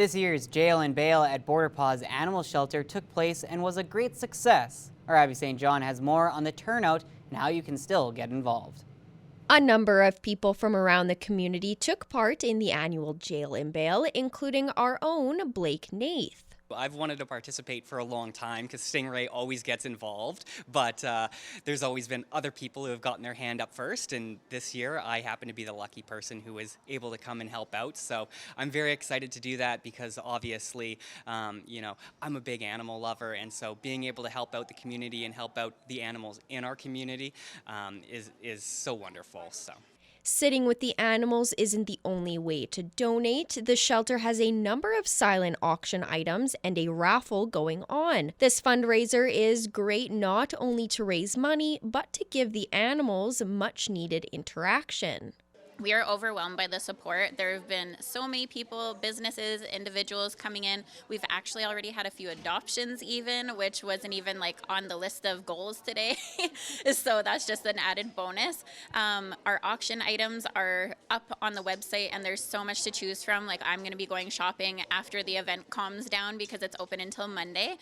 This year's Jail and Bail at Border Paws Animal Shelter took place and was a great success. Our Abby St. John has more on the turnout and how you can still get involved. A number of people from around the community took part in the annual Jail and Bail, including our own Blake Nath. I've wanted to participate for a long time because Stingray always gets involved, but there's always been other people who have gotten their hand up first, and this year I happen to be the lucky person who was able to come and help out. So I'm very excited to do that because obviously, I'm a big animal lover, and so being able to help out the community and help out the animals in our community is so wonderful. So. Sitting with the animals isn't the only way to donate. The shelter has a number of silent auction items and a raffle going on. This fundraiser is great not only to raise money, but to give the animals much needed interaction. We are overwhelmed by the support. There have been so many people, businesses, individuals coming in. We've actually already had a few adoptions even, which wasn't even like on the list of goals today. So that's just an added bonus. Our auction items are up on the website and there's so much to choose from. Like I'm gonna be going shopping after the event calms down because it's open until Monday.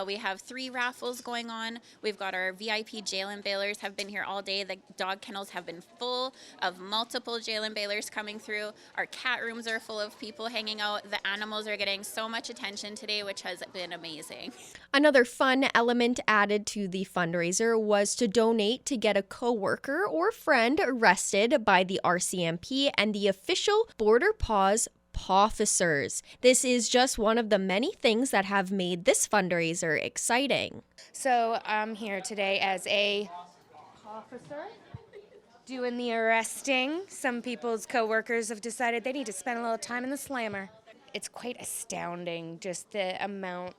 We have 3 raffles going on. We've got our VIP jail and bailers have been here all day. The dog kennels have been full of multiple jail and bailers coming through. Our cat rooms are full of people hanging out. The animals are getting so much attention today, which has been amazing. Another fun element added to the fundraiser was to donate to get a coworker or friend arrested by the RCMP and the official Border Paws Pawficers. This is just one of the many things that have made this fundraiser exciting. So I'm here today as a officer doing the arresting. Some people's coworkers have decided they need to spend a little time in the slammer. It's quite astounding, just the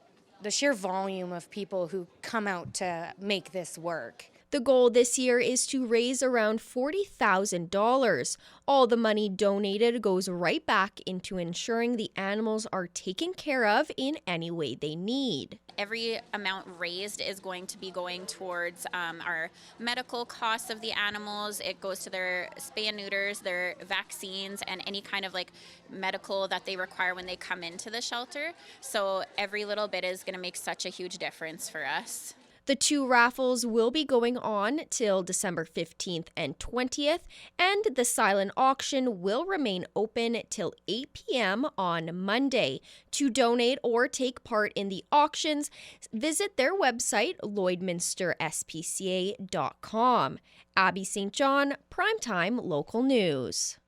sheer volume of people who come out to make this work. The goal this year is to raise around $40,000. All the money donated goes right back into ensuring the animals are taken care of in any way they need. Every amount raised is going to be going towards our medical costs of the animals. It goes to their spay and neuters, their vaccines, and any kind of like medical that they require when they come into the shelter. So every little bit is going to make such a huge difference for us. The 2 raffles will be going on till December 15th and 20th, and the silent auction will remain open till 8 p.m. on Monday. To donate or take part in the auctions, visit their website, lloydminsterspca.com. Abby St. John, Primetime Local News.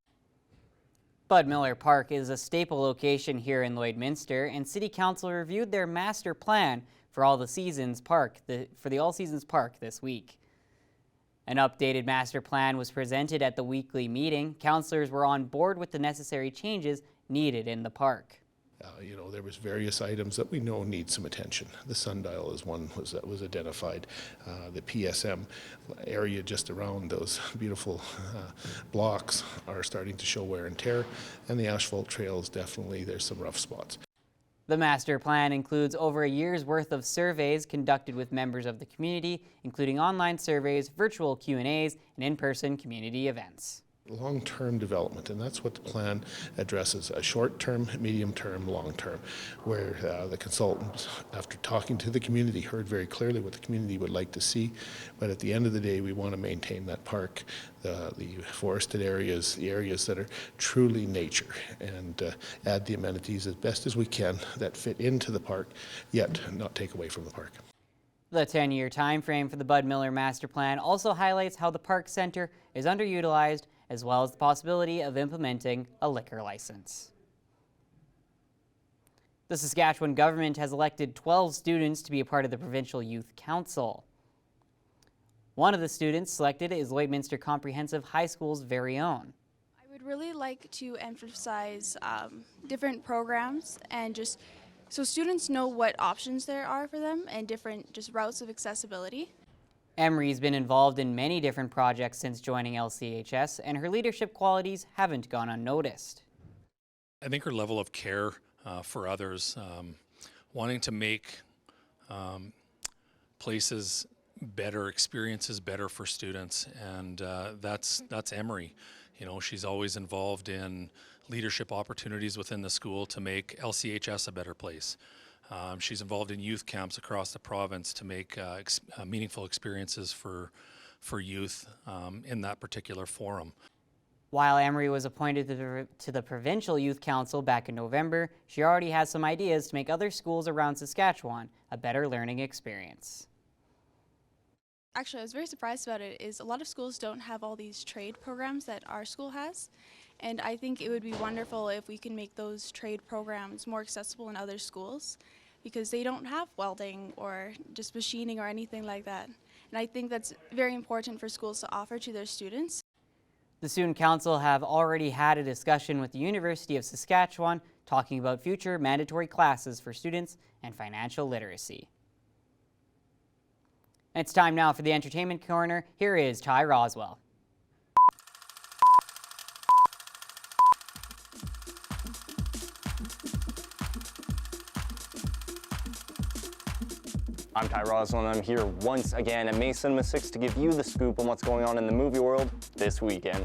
Bud Miller Park is a staple location here in Lloydminster, and City Council reviewed their master plan for the All Seasons Park this week. An updated master plan was presented at the weekly meeting. Councillors were on board with the necessary changes needed in the park. There was various items that we know need some attention. The sundial is one that was identified. The PSM area just around those beautiful blocks are starting to show wear and tear, and the asphalt trails, definitely there's some rough spots. The master plan includes over a year's worth of surveys conducted with members of the community, including online surveys, virtual Q&As, and in-person community events. Long-term development, and that's what the plan addresses, a short-term, medium-term, long-term, where the consultants, after talking to the community, heard very clearly what the community would like to see, but at the end of the day, we want to maintain that park, the forested areas, the areas that are truly nature, and add the amenities as best as we can that fit into the park, yet not take away from the park. The 10-year time frame for the Bud Miller Master Plan also highlights how the park center is underutilized, as well as the possibility of implementing a liquor license. The Saskatchewan government has elected 12 students to be a part of the Provincial Youth Council. One of the students selected is Lloydminster Comprehensive High School's very own. I would really like to emphasize different programs and just so students know what options there are for them and different just routes of accessibility. Emery's been involved in many different projects since joining LCHS, and her leadership qualities haven't gone unnoticed. I think her level of care for others, wanting to make places better, experiences better for students, and that's Emery. She's always involved in leadership opportunities within the school to make LCHS a better place. She's involved in youth camps across the province to make meaningful experiences for youth in that particular forum. While Emery was appointed to the Provincial Youth Council back in November, she already has some ideas to make other schools around Saskatchewan a better learning experience. Actually, I was very surprised about it, is a lot of schools don't have all these trade programs that our school has. And I think it would be wonderful if we can make those trade programs more accessible in other schools, because they don't have welding or just machining or anything like that. And I think that's very important for schools to offer to their students. The Student Council have already had a discussion with the University of Saskatchewan talking about future mandatory classes for students and financial literacy. It's time now for the Entertainment Corner. Here is Ty Roswell. I'm Ty Roswell, and I'm here once again at May Cinema 6 to give you the scoop on what's going on in the movie world this weekend.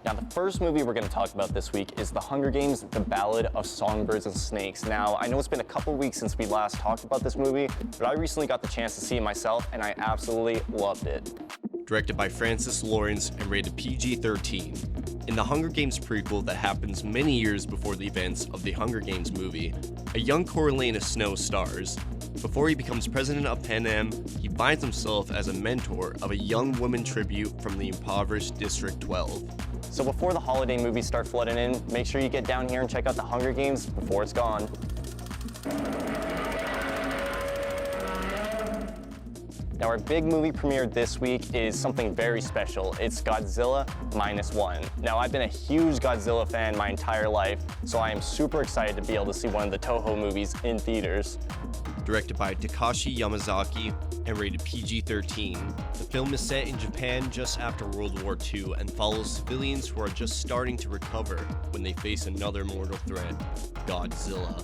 Now, the first movie we're going to talk about this week is The Hunger Games: The Ballad of Songbirds and Snakes. Now, I know it's been a couple weeks since we last talked about this movie, but I recently got the chance to see it myself, and I absolutely loved it. Directed by Francis Lawrence and rated PG-13. In the Hunger Games prequel that happens many years before the events of the Hunger Games movie, a young Coriolanus Snow stars. Before he becomes president of Pan Am, he finds himself as a mentor of a young woman tribute from the impoverished District 12. So before the holiday movies start flooding in, make sure you get down here and check out The Hunger Games before it's gone. Now, our big movie premiere this week is something very special. It's Godzilla -1. Now, I've been a huge Godzilla fan my entire life, so I am super excited to be able to see one of the Toho movies in theaters. Directed by Takashi Yamazaki and rated PG-13. The film is set in Japan just after World War II and follows civilians who are just starting to recover when they face another mortal threat, Godzilla.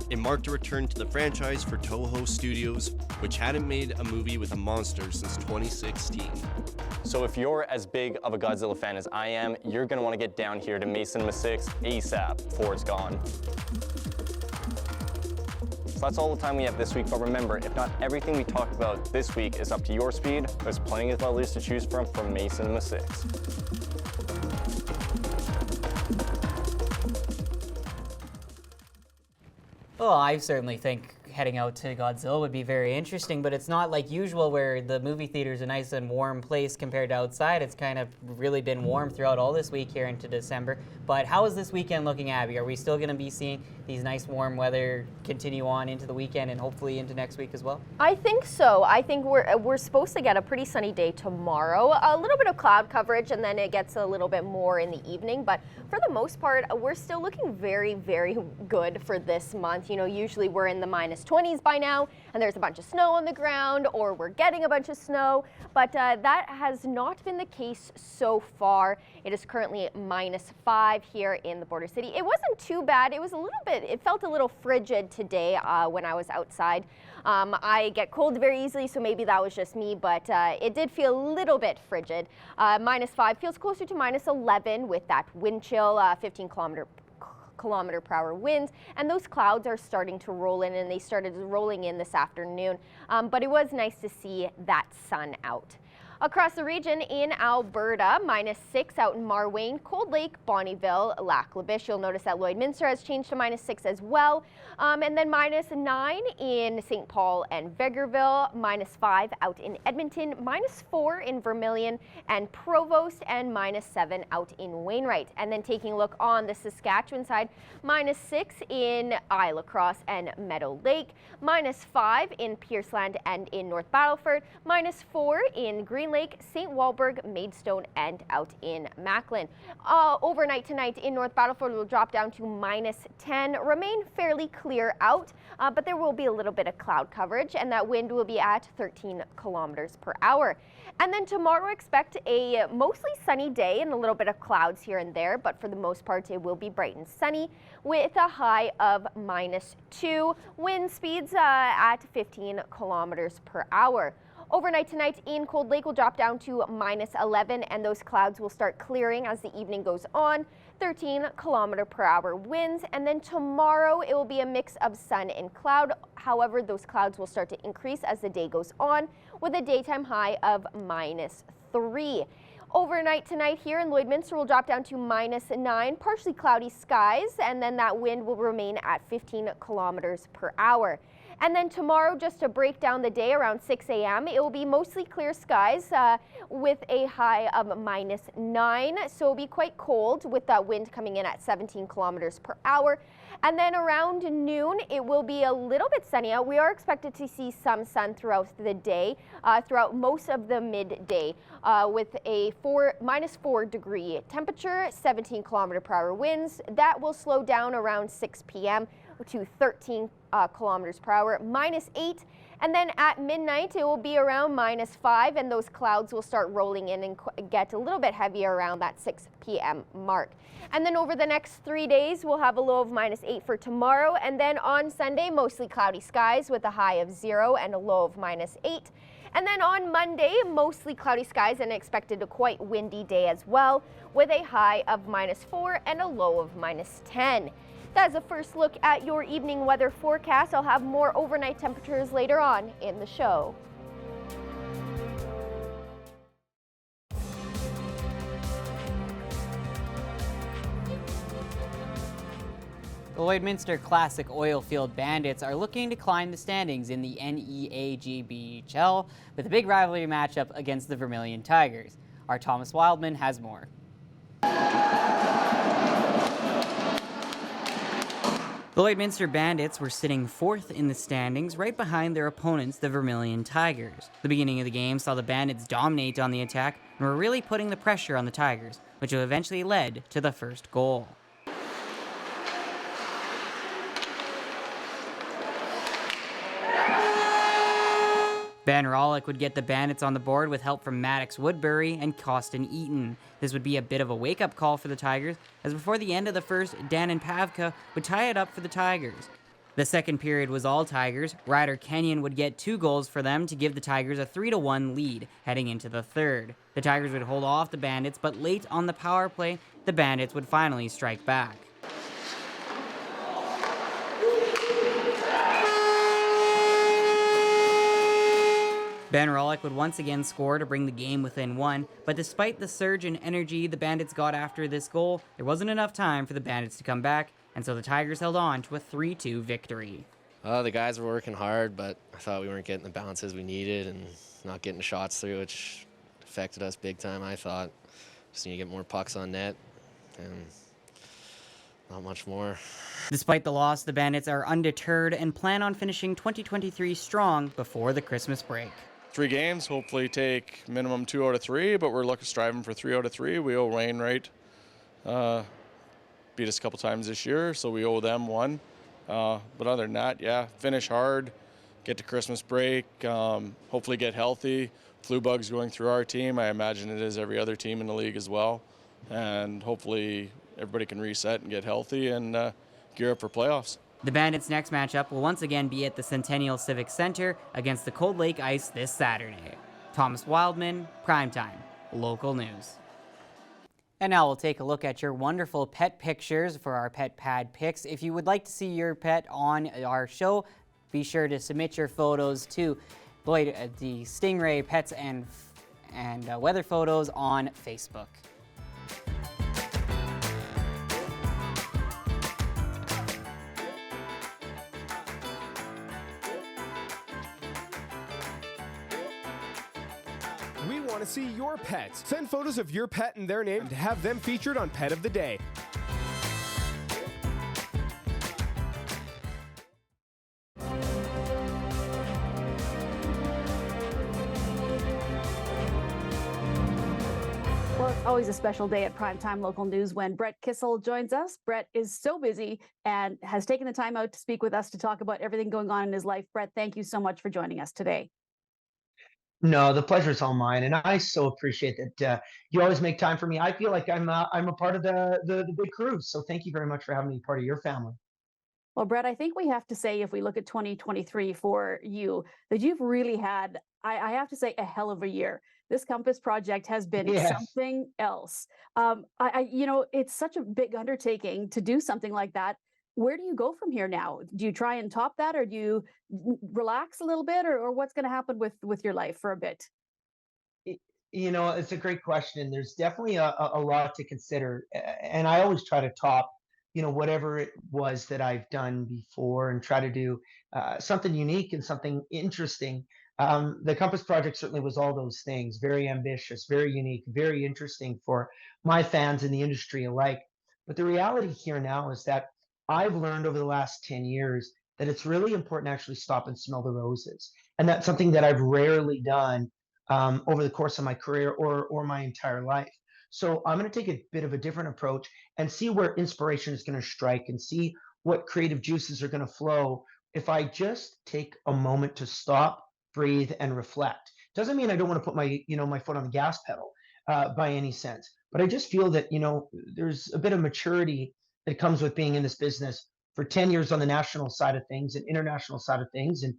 It marked a return to the franchise for Toho Studios, which hadn't made a movie with a monster since 2016. So if you're as big of a Godzilla fan as I am, you're going to want to get down here to May Cinema 6 ASAP before it's gone. So that's all the time we have this week, but remember, if not everything we talk about this week is up to your speed, there's plenty of others to choose from May Cinema 6. Well, I certainly think heading out to Godzilla would be very interesting, but it's not like usual where the movie theater is a nice and warm place compared to outside. It's kind of really been warm throughout all this week here into December. But how is this weekend looking, Abby? Are we still going to be seeing these nice warm weather continue on into the weekend and hopefully into next week as well? I think so. I think we're supposed to get a pretty sunny day tomorrow. A little bit of cloud coverage, and then it gets a little bit more in the evening. But for the most part, we're still looking very, very good for this month. You know, usually we're in the -20s by now, and there's a bunch of snow on the ground, or we're getting a bunch of snow. But that has not been the case so far. It is currently -5 here in the border city. It wasn't too bad. It was a little bit, it felt a little frigid today when I was outside. I get cold very easily, so maybe that was just me, but it did feel a little bit frigid. -5 feels closer to -11 with that wind chill, 15 kilometer per hour winds, and those clouds are starting to roll in, and they started rolling in this afternoon. But it was nice to see that sun out. Across the region in Alberta, -6 out in Marwayne, Cold Lake, Bonnyville, Lac La Biche. You'll notice that Lloydminster has changed to -6 as well. And then -9 in St. Paul and Vegreville, -5 out in Edmonton, -4 in Vermilion and Provost, and -7 out in Wainwright. And then taking a look on the Saskatchewan side, -6 in Isle Cross and Meadow Lake, -5 in Pierceland and in North Battleford, -4 in Green Lake, St. Walburg, Maidstone, and out in Macklin. Overnight tonight in North Battleford will drop down to -10, remain fairly clear out, but there will be a little bit of cloud coverage, and that wind will be at 13 kilometers per hour. And then tomorrow, expect a mostly sunny day and a little bit of clouds here and there, but for the most part, it will be bright and sunny with a high of -2, wind speeds at 15 kilometers per hour. Overnight tonight in Cold Lake will drop down to -11, and those clouds will start clearing as the evening goes on. 13-kilometer-per-hour winds, and then tomorrow it will be a mix of sun and cloud. However, those clouds will start to increase as the day goes on, with a daytime high of -3. Overnight tonight here in Lloydminster will drop down to -9, partially cloudy skies, and then that wind will remain at 15 kilometers per hour. And then tomorrow, just to break down the day around 6 a.m., it will be mostly clear skies with a high of -9. So it'll be quite cold with that wind coming in at 17 kilometers per hour. And then around noon, it will be a little bit sunny out. We are expected to see some sun throughout the day, throughout most of the midday, with a -4 degree temperature, 17 kilometer per hour winds. That will slow down around 6 p.m. to 13 kilometers per hour, -8. And then at midnight, it will be around -5, and those clouds will start rolling in and get a little bit heavier around that 6 p.m. mark. And then over the next 3 days, we'll have a low of -8 for tomorrow. And then on Sunday, mostly cloudy skies with a high of 0 and a low of -8. And then on Monday, mostly cloudy skies and expected a quite windy day as well, with a high of -4 and a low of -10. That's a first look at your evening weather forecast. I'll have more overnight temperatures later on in the show. The Lloydminster Classic Oilfield Bandits are looking to climb the standings in the NEAGBHL with a big rivalry matchup against the Vermilion Tigers. Our Thomas Wildman has more. The Lloydminster Bandits were sitting 4th in the standings, right behind their opponents, the Vermilion Tigers. The beginning of the game saw the Bandits dominate on the attack and were really putting the pressure on the Tigers, which eventually led to the first goal. Ben Rollick would get the Bandits on the board with help from Maddox Woodbury and Costin Eaton. This would be a bit of a wake-up call for the Tigers, as before the end of the first, Danon Pavka would tie it up for the Tigers. The second period was all Tigers. Ryder Kenyon would get 2 goals for them to give the Tigers a 3-1 lead heading into the third. The Tigers would hold off the Bandits, but late on the power play, the Bandits would finally strike back. Ben Rollick would once again score to bring the game within 1, but despite the surge in energy the Bandits got after this goal, there wasn't enough time for the Bandits to come back, and so the Tigers held on to a 3-2 victory. The guys were working hard, but I thought we weren't getting the bounces we needed and not getting shots through, which affected us big time, I thought. Just need to get more pucks on net, and not much more. Despite the loss, the Bandits are undeterred and plan on finishing 2023 strong before the Christmas break. 3 games, hopefully take minimum 2 out of 3, but we're striving for 3 out of 3. We owe Wainwright, beat us a couple times this year, so we owe them 1. But other than that, yeah, finish hard, get to Christmas break, hopefully get healthy. Flu bug's going through our team. I imagine it is every other team in the league as well. And hopefully everybody can reset and get healthy and gear up for playoffs. The Bandits' next matchup will once again be at the Centennial Civic Center against the Cold Lake Ice this Saturday. Thomas Wildman, Primetime, local news. And now we'll take a look at your wonderful pet pictures for our Pet Pad picks. If you would like to see your pet on our show, be sure to submit your photos to the Stingray Pets and Weather Photos on Facebook. We want to see your pets. Send photos of your pet and their name to have them featured on Pet of the Day. Well, it's always a special day at Primetime Local News when Brett Kissel joins us. Brett is so busy and has taken the time out to speak with us to talk about everything going on in his life. Brett, thank you so much for joining us today. No, the pleasure is all mine, and I so appreciate that you always make time for me. I feel like I'm a part of the big crew, so thank you very much for having me part of your family. Well, Brett, I think we have to say, if we look at 2023 for you, that you've really had, I have to say, a hell of a year. This Compass project has been Yes. something else. It's such a big undertaking to do something like that. Where do you go from here now? Do you try and top that, or do you relax a little bit, or what's going to happen with your life for a bit? Y- it's a great question. There's definitely a lot to consider. And I always try to top, whatever it was that I've done before and try to do something unique and something interesting. The Compass Project certainly was all those things, very ambitious, very unique, very interesting for my fans and the industry alike. But the reality here now is that I've learned over the last 10 years that it's really important to actually stop and smell the roses. And that's something that I've rarely done over the course of my career or my entire life. So I'm going to take a bit of a different approach and see where inspiration is going to strike and see what creative juices are going to flow if I just take a moment to stop, breathe, and reflect. Doesn't mean I don't want to put my foot on the gas pedal by any sense, but I just feel that there's a bit of maturity that comes with being in this business for 10 years on the national side of things and international side of things, and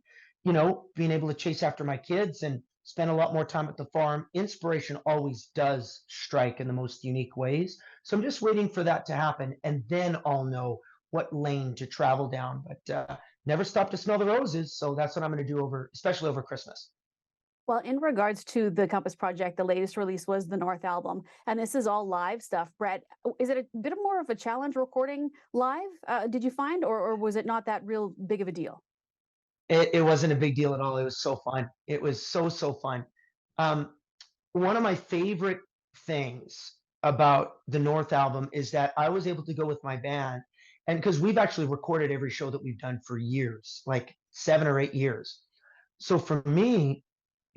being able to chase after my kids and spend a lot more time at the farm. Inspiration always does strike in the most unique ways. So I'm just waiting for that to happen, and then I'll know what lane to travel down. But never stop to smell the roses. So that's what I'm going to do especially over Christmas. Well, in regards to the Compass Project, the latest release was the North album, and this is all live stuff. Brett, is it a bit more of a challenge recording live? Did you find, or was it not that real big of a deal? It wasn't a big deal at all. It was so fun. It was so fun. Um, One of my favorite things about the North album is that I was able to go with my band, and because we've actually recorded every show that we've done for years, like 7 or 8 years. So for me,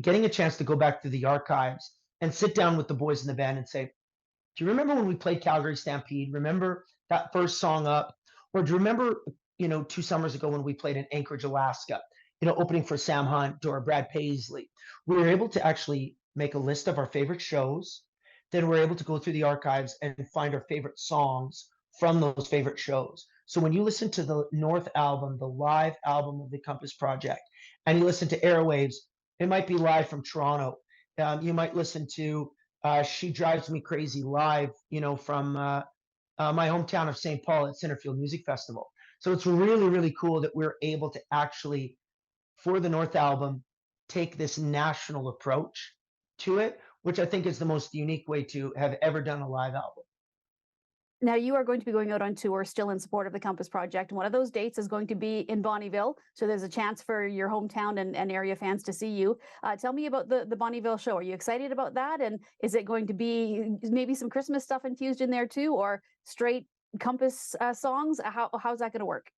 getting a chance to go back to the archives and sit down with the boys in the band and say, do you remember when we played Calgary Stampede? Remember that first song up? Or do you remember, 2 summers ago when we played in Anchorage, Alaska, opening for Sam Hunt or Brad Paisley? We were able to actually make a list of our favorite shows. Then we're able to go through the archives and find our favorite songs from those favorite shows. So when you listen to the North album, the live album of the Compass Project, and you listen to Airwaves, it might be live from Toronto. You might listen to She Drives Me Crazy live, from my hometown of St. Paul at Centerfield Music Festival. So it's really, really cool that we're able to actually, for the North album, take this national approach to it, which I think is the most unique way to have ever done a live album. Now, you are going to be going out on tour still in support of the Compass Project. One of those dates is going to be in Bonnyville. So there's a chance for your hometown and area fans to see you. Tell me about the Bonnyville show. Are you excited about that? And is it going to be maybe some Christmas stuff infused in there too, or straight Compass songs? How's that going to work?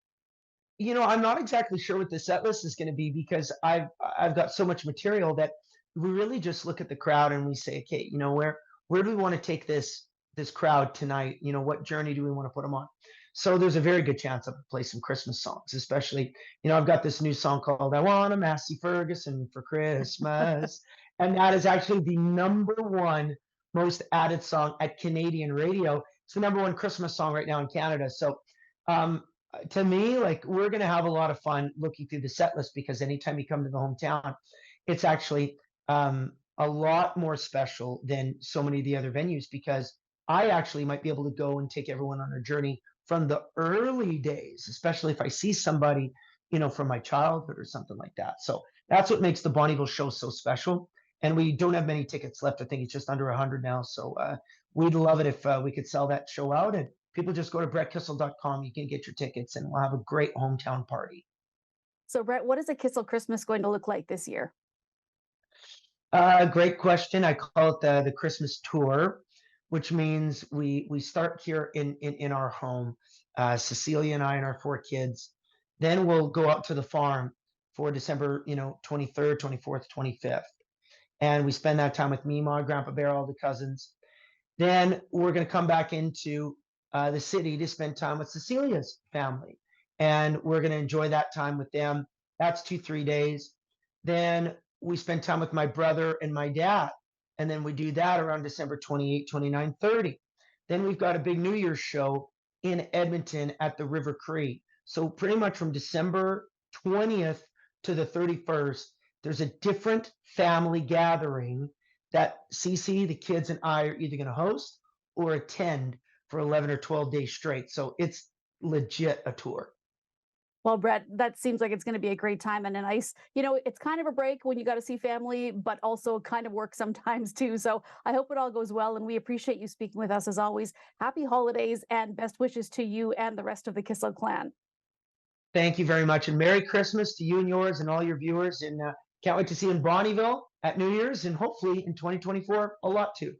I'm not exactly sure what the set list is going to be because I've got so much material that we really just look at the crowd and we say, okay, where do we want to take this crowd tonight? What journey do we want to put them on? So there's a very good chance I'll play some Christmas songs, especially, I've got this new song called I Want a Massey Ferguson for Christmas. And that is actually the number one most added song at Canadian radio. It's the number one Christmas song right now in Canada. So um, to me, like, we're going to have a lot of fun looking through the set list because anytime you come to the hometown, it's actually a lot more special than so many of the other venues because I actually might be able to go and take everyone on a journey from the early days, especially if I see somebody, from my childhood or something like that. So that's what makes the Bonneville show so special. And we don't have many tickets left. I think it's just under 100 now. So we'd love it if we could sell that show out. And people just go to brettkissel.com. You can get your tickets and we'll have a great hometown party. So, Brett, what is a Kissel Christmas going to look like this year? Great question. I call it the Christmas tour, which means we start here in our home, Cecilia and I and our 4 kids. Then we'll go out to the farm for December, 23rd, 24th, 25th. And we spend that time with me, Ma, Grandpa Bear, all the cousins. Then we're going to come back into the city to spend time with Cecilia's family. And we're going to enjoy that time with them. That's 2, 3 days. Then we spend time with my brother and my dad. And then we do that around December 28, 29, 30. Then we've got a big New Year's show in Edmonton at the River Cree. So pretty much from December 20th to the 31st, there's a different family gathering that CC, the kids, and I are either going to host or attend for 11 or 12 days straight. So it's legit a tour. Well, Brett, that seems like it's going to be a great time and a nice, it's kind of a break when you got to see family, but also kind of work sometimes too. So I hope it all goes well. And we appreciate you speaking with us as always. Happy holidays and best wishes to you and the rest of the Kissel clan. Thank you very much. And Merry Christmas to you and yours and all your viewers. And can't wait to see you in Bonnyville at New Year's and hopefully in 2024 a lot too.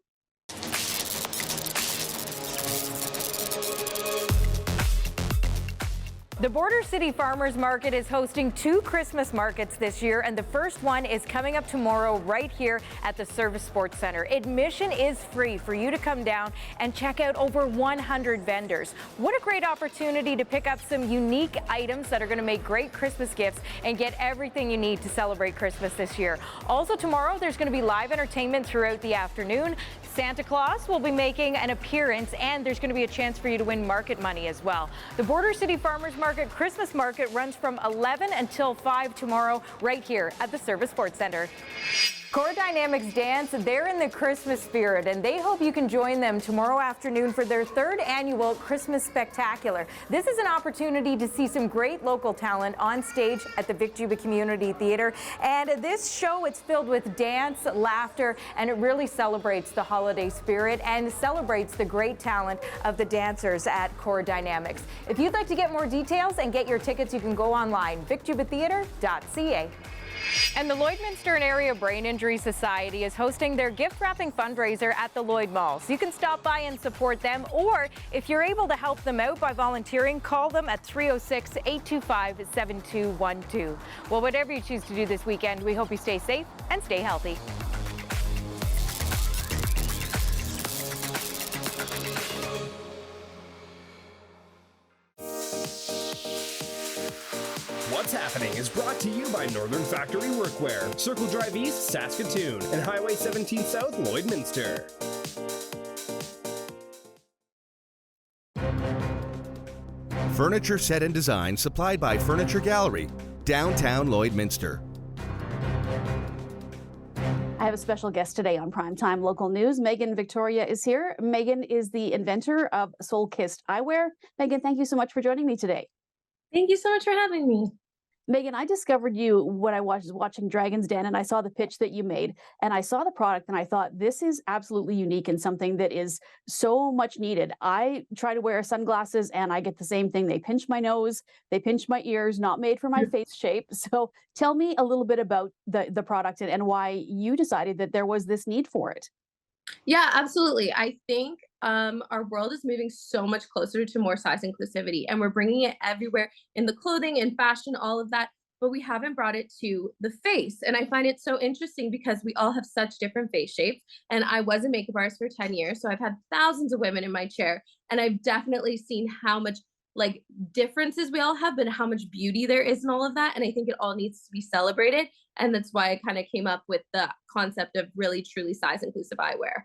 The Border City Farmers Market is hosting 2 Christmas markets this year, and the first one is coming up tomorrow right here at the Service Sports Center. Admission is free for you to come down and check out over 100 vendors. What a great opportunity to pick up some unique items that are going to make great Christmas gifts and get everything you need to celebrate Christmas this year. Also tomorrow, there's going to be live entertainment throughout the afternoon. Santa Claus will be making an appearance, and there's going to be a chance for you to win market money as well. The Border City Farmers Market Christmas Market runs from 11 until 5 tomorrow right here at the Service Sports Center. Core Dynamics Dance, they're in the Christmas spirit, and they hope you can join them tomorrow afternoon for their 3rd annual Christmas Spectacular. This is an opportunity to see some great local talent on stage at the Vic Juba Community Theatre. And this show, it's filled with dance, laughter, and it really celebrates the holiday spirit and celebrates the great talent of the dancers at Core Dynamics. If you'd like to get more details and get your tickets, you can go online, vicjubatheatre.ca. And the Lloydminster and Area Brain Injury Society is hosting their gift wrapping fundraiser at the Lloyd Mall. So you can stop by and support them, or if you're able to help them out by volunteering, call them at 306-825-7212. Well, whatever you choose to do this weekend, we hope you stay safe and stay healthy. What's Happening is brought to you by Northern Factory Workwear, Circle Drive East, Saskatoon, and Highway 17 South, Lloydminster. Furniture set and design supplied by Furniture Gallery, downtown Lloydminster. I have a special guest today on Primetime Local News. Megan Victoria is here. Megan is the inventor of Soul Kissed Eyewear. Megan, thank you so much for joining me today. Thank you so much for having me. Megan, I discovered you when I was watching Dragon's Den, and I saw the pitch that you made, and I saw the product, and I thought, this is absolutely unique and something that is so much needed. I try to wear sunglasses, and I get the same thing. They pinch my nose, they pinch my ears, not made for my face shape. So tell me a little bit about the product and why you decided that there was this need for it. Yeah, absolutely. I think our world is moving so much closer to more size inclusivity, and we're bringing it everywhere in the clothing and fashion, all of that, but we haven't brought it to the face. And I find it so interesting because we all have such different face shapes. And I was a makeup artist for 10 years, so I've had thousands of women in my chair, and I've definitely seen how much like differences we all have, but how much beauty there is in all of that. And I think it all needs to be celebrated. And that's why I kind of came up with the concept of really truly size inclusive eyewear.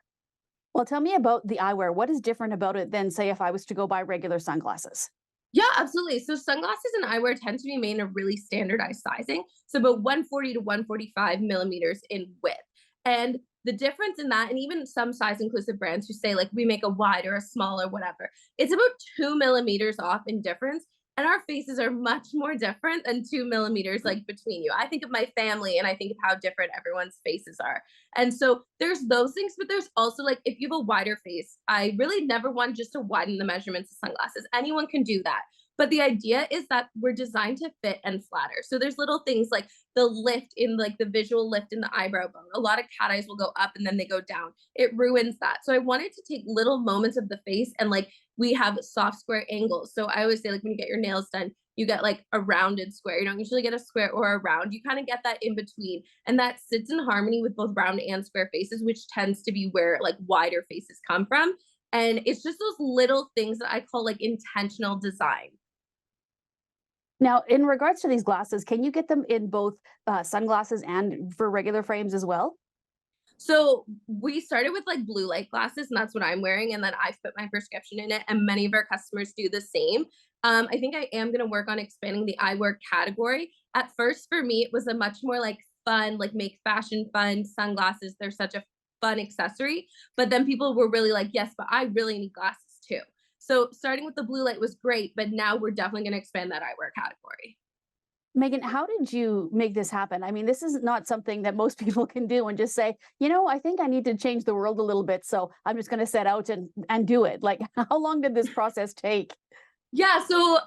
Well, tell me about the eyewear. What is different about it than, say, if I was to go buy regular sunglasses? Yeah, absolutely. So sunglasses and eyewear tend to be made in a really standardized sizing. So about 140 to 145 millimeters in width. And the difference in that, and even some size inclusive brands who say like we make a wide or a small or whatever, it's about 2 millimeters off in difference. And our faces are much more different than 2 millimeters like between you. I think of my family and I think of how different everyone's faces are. And so there's those things, but there's also like if you have a wider face, I really never want just to widen the measurements of sunglasses. Anyone can do that. But the idea is that we're designed to fit and flatter. So there's little things like the lift in like the visual lift in the eyebrow bone. A lot of cat eyes will go up and then they go down. It ruins that. So I wanted to take little moments of the face and like we have soft square angles. So I always say like when you get your nails done, you get like a rounded square. You don't usually get a square or a round. You kind of get that in between. And that sits in harmony with both round and square faces, which tends to be where like wider faces come from. And it's just those little things that I call like intentional design. Now, in regards to these glasses, can you get them in both sunglasses and for regular frames as well? So we started with like blue light glasses, and that's what I'm wearing. And then I've put my prescription in it, and many of our customers do the same. I think I am going to work on expanding the eyewear category. At first, for me, it was a much more like fun, like make fashion fun sunglasses. They're such a fun accessory. But then people were really like, yes, but I really need glasses too. So starting with the blue light was great, but now we're definitely going to expand that eyewear category. Megan, how did you make this happen? I mean, this is not something that most people can do and just say, I think I need to change the world a little bit, so I'm just going to set out and do it. Like, how long did this process take? Yeah, so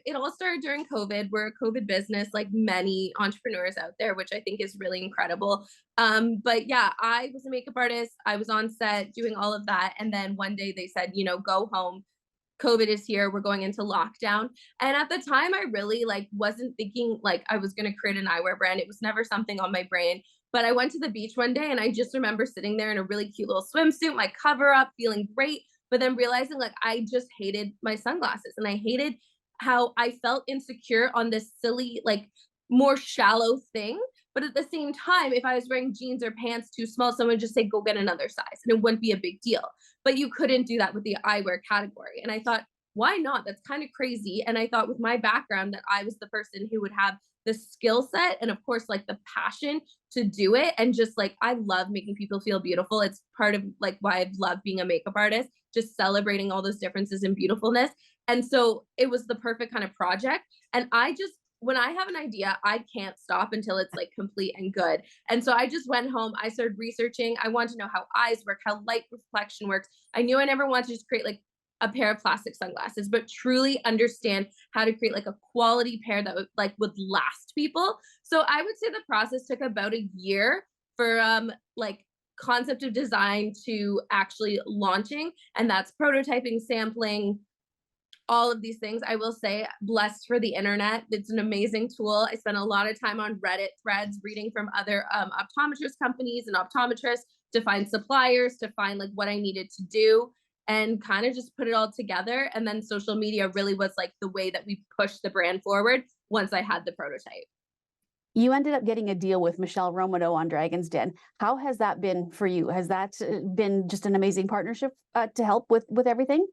it all started during COVID. We're a COVID business, like many entrepreneurs out there, which I think is really incredible. But yeah, I was a makeup artist. I was on set doing all of that. And then one day they said, go home. COVID is here. We're going into lockdown. And at the time, I really like wasn't thinking like I was going to create an eyewear brand. It was never something on my brain. But I went to the beach one day and I just remember sitting there in a really cute little swimsuit, my cover up, feeling great, but then realizing like I just hated my sunglasses and I hated how I felt insecure on this silly, like more shallow thing. But at the same time, if I was wearing jeans or pants too small, someone would just say, go get another size, and it wouldn't be a big deal. But you couldn't do that with the eyewear category. And I thought, why not? That's kind of crazy. And I thought with my background that I was the person who would have the skill set and of course like the passion to do it. And just like I love making people feel beautiful. It's part of like why I've loved being a makeup artist, just celebrating all those differences in beautifulness. And so it was the perfect kind of project. And when I have an idea, I can't stop until it's like complete and good. And so I just went home, I started researching. I wanted to know how eyes work, how light reflection works. I knew I never wanted to just create like a pair of plastic sunglasses, but truly understand how to create like a quality pair that would last people. So I would say the process took about a year for like concept of design to actually launching. And that's prototyping, sampling, all of these things. I will say, blessed for the internet. It's an amazing tool. I spent a lot of time on Reddit threads reading from other optometrist companies and optometrists to find suppliers, to find like what I needed to do and kind of just put it all together. And then social media really was like the way that we pushed the brand forward once I had the prototype. You ended up getting a deal with Michelle Romano on Dragon's Den. How has that been for you? Has that been just an amazing partnership to help with everything?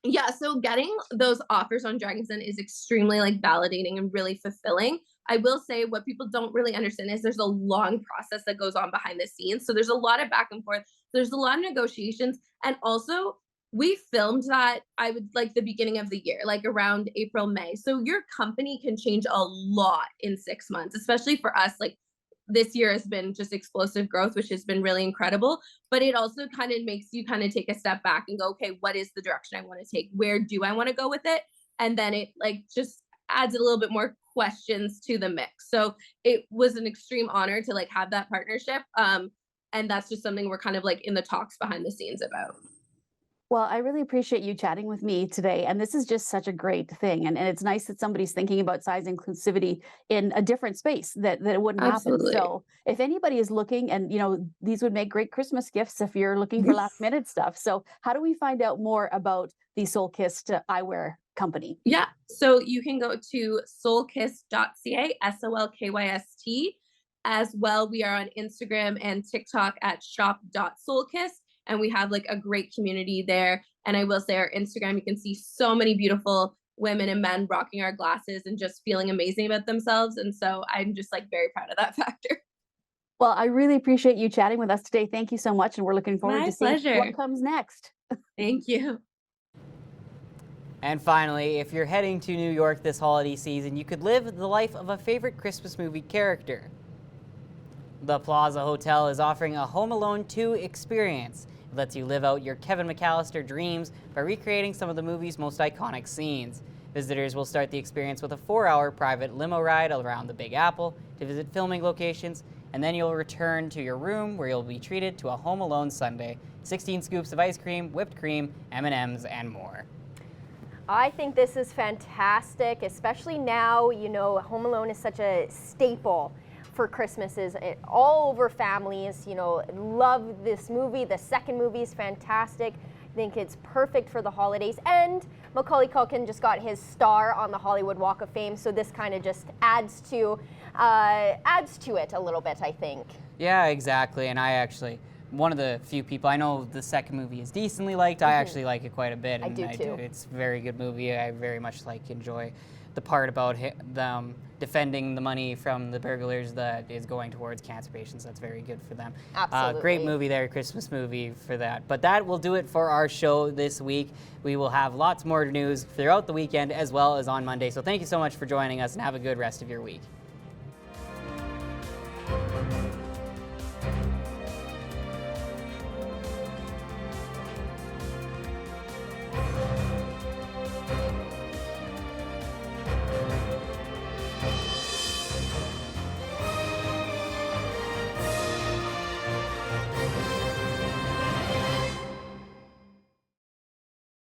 Yeah, so getting those offers on Dragon's Den is extremely like validating and really fulfilling. I will say what people don't really understand is there's a long process that goes on behind the scenes. So there's a lot of back and forth. There's a lot of negotiations. And also we filmed that I would like the beginning of the year, like around April, May. So your company can change a lot in 6 months, especially for us. Like this year has been just explosive growth, which has been really incredible. But it also kind of makes you kind of take a step back and go, okay, what is the direction I want to take? Where do I want to go with it? And then it like just adds a little bit more questions to the mix. So it was an extreme honor to like have that partnership. And that's just something we're kind of like in the talks behind the scenes about. Well, I really appreciate you chatting with me today. And this is just such a great thing. And it's nice that somebody's thinking about size inclusivity in a different space that it wouldn't Absolutely. happen. So if anybody is looking, and these would make great Christmas gifts if you're looking for last minute stuff. So how do we find out more about the Soul Kissed eyewear company? Yeah. So you can go to soulkist.ca, SOLKYST. As well, we are on Instagram and TikTok at shop.soulkist. And we have like a great community there. And I will say our Instagram, you can see so many beautiful women and men rocking our glasses and just feeling amazing about themselves. And so I'm just like very proud of that factor. Well, I really appreciate you chatting with us today. Thank you so much. And we're looking forward My to seeing pleasure. what comes next. Thank you. And finally, if you're heading to New York this holiday season, you could live the life of a favorite Christmas movie character. The Plaza Hotel is offering a Home Alone 2 experience. It lets you live out your Kevin McAllister dreams by recreating some of the movie's most iconic scenes. Visitors will start the experience with a 4-hour private limo ride around the Big Apple to visit filming locations, and then you'll return to your room where you'll be treated to a Home Alone sundae, 16 scoops of ice cream, whipped cream, M&Ms, and more. I think this is fantastic, especially now, Home Alone is such a staple for Christmases. All over families, love this movie. The second movie is fantastic. I think it's perfect for the holidays. And Macaulay Culkin just got his star on the Hollywood Walk of Fame, so this kind of just adds to it a little bit, I think. Yeah, exactly. And I actually, one of the few people, I know the second movie is decently liked. I actually like it quite a bit. I And do too. It's a very good movie. I very much enjoy the part about them defending the money from the burglars that is going towards cancer patients. That's very good for them. Absolutely. Great movie there, Christmas movie for that. But that will do it for our show this week. We will have lots more news throughout the weekend as well as on Monday. So thank you so much for joining us and have a good rest of your week.